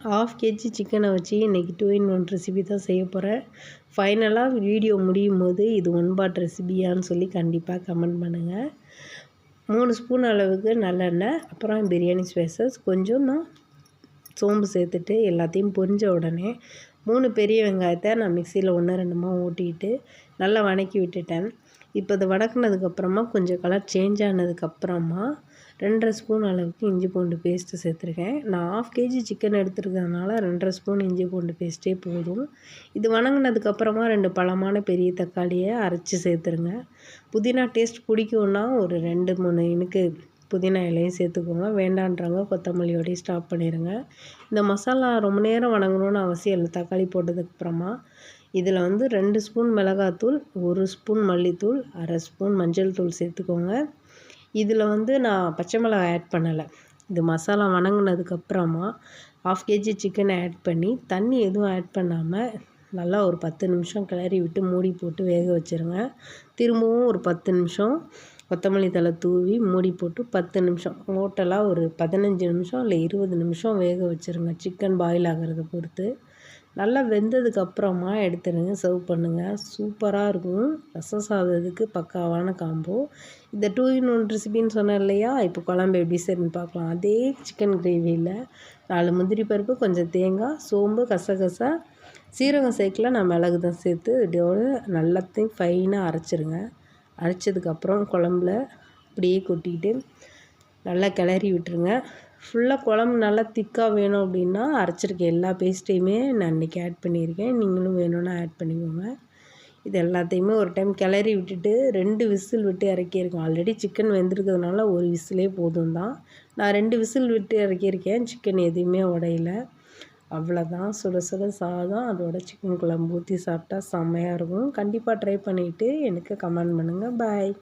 1/2 KG சிக்கனை வச்சு இன்றைக்கி 2 in 1 ரெசிபி தான் செய்ய போகிறேன். ஃபைனலாக வீடியோ முடியும் போது இது ஒன் பாட் ரெசிபியான்னு சொல்லி கண்டிப்பாக கமெண்ட் பண்ணுங்கள். 3 ஸ்பூன் அளவுக்கு நல்லெண்ணெய், அப்புறம் பிரியாணி ஸ்பைசஸ், கொஞ்சமாக சோம்பு சேர்த்துட்டு எல்லாத்தையும் பொரிஞ்ச உடனே 3 பெரிய வெங்காயத்தை நான் மிக்சியில் 1 2 ஓட்டிட்டு நல்லா வதக்கி விட்டுட்டேன். இப்போ இது வதக்குனதுக்கப்புறமா கொஞ்சம் கலர் சேஞ்ச் ஆனதுக்கப்புறமா 2.5 ஸ்பூன் அளவுக்கு இஞ்சி பூண்டு பேஸ்ட்டு சேர்த்துருக்கேன். நான் 1/2 கேஜி சிக்கன் எடுத்துருக்கிறதுனால 2.5 ஸ்பூன் இஞ்சி பூண்டு பேஸ்ட்டே போதும். இது வதங்கினதுக்கப்புறமா 2 பழமான பெரிய தக்காளியை அரைச்சி சேர்த்துருங்க. புதினா டேஸ்ட் பிடிக்கும்னா ஒரு 2 3 இனுக்கு புதினா இலையும் சேர்த்துக்கோங்க. வேண்டான்றவங்க கொத்தமல்லியோடய ஸ்டாப் பண்ணிடுங்க. இந்த மசாலா ரொம்ப நேரம் வதங்கணுன்னு அவசியம் இல்லை. தக்காளி போட்டதுக்கப்புறமா இதில் 2 ஸ்பூன் மிளகாத்தூள், 1 ஸ்பூன் மல்லித்தூள், 1/2 ஸ்பூன் மஞ்சள் தூள் சேர்த்துக்கோங்க. இதில் நான் பச்சை மிளகாய் ஆட் பண்ணலை. இது மசாலா வதங்கினதுக்கப்புறமா 1/2 கேஜி சிக்கனை ஆட் பண்ணி தண்ணி எதுவும் ஆட் பண்ணாமல் நல்லா ஒரு 10 நிமிஷம் கிளறி விட்டு மூடி போட்டு வேக வச்சுருங்க. திரும்பவும் ஒரு 10 நிமிஷம் கொத்தமல்லி தழை தூவி மூடி போட்டு 10 நிமிஷம், டோட்டலாக ஒரு 15 நிமிஷம் இல்லை 20 நிமிஷம் வேக வச்சுருங்க. சிக்கன் பாயில் ஆகிறத பொறுத்து. நல்லா வெந்ததுக்கப்புறமா எடுத்துடுங்க, சர்வ் பண்ணுங்கள். சூப்பராக இருக்கும். ரசம் சாதத்துக்கு பக்காவான காம்போ. இந்த 2 in 1 ரெசிபின்னு சொன்னேன் இல்லையா? இப்போ குழம்பு எப்படி செய்யணும்னு பார்க்கலாம். அதே சிக்கன் கிரேவியில் 4 முந்திரி பருப்பு, கொஞ்சம் தேங்காய், சோம்பு, கசகசா, சீரகம் சேர்க்கல, நான் மிளகு தான் சேர்த்து இதோட நல்லாத்தையும் ஃபைனாக அரைச்சிருங்க. அரைச்சதுக்கப்புறம் குழம்புல அப்படியே கொட்டிட்டு நல்லா கிளறி விட்டுருங்க. ஃபுல்லாக குழம்பு நல்லா திக்காக வேணும் அப்படின்னா அரைச்சிருக்க எல்லா பேஸ்ட்டையுமே நான் இன்றைக்கி ஆட் பண்ணியிருக்கேன். நீங்களும் வேணும்னா ஆட் பண்ணிக்கோங்க. இது எல்லாத்தையுமே ஒரு டைம் கிளறி விட்டுட்டு 2 விசில் விட்டு இறக்கியிருக்கேன். ஆல்ரெடி சிக்கன் வெந்திருக்கிறதுனால ஒரு விசிலே போதும் தான். நான் 2 விசில் விட்டு இறக்கியிருக்கேன். சிக்கன் எதுவுமே உடையல. அவ்வளோதான். சுட சுட சாதம் அதோட சிக்கன் குழம்பு ஊற்றி சாப்பிட்டா செம்மையாக இருக்கும். கண்டிப்பாக ட்ரை பண்ணிவிட்டு எனக்கு கமெண்ட் பண்ணுங்கள். பாய்.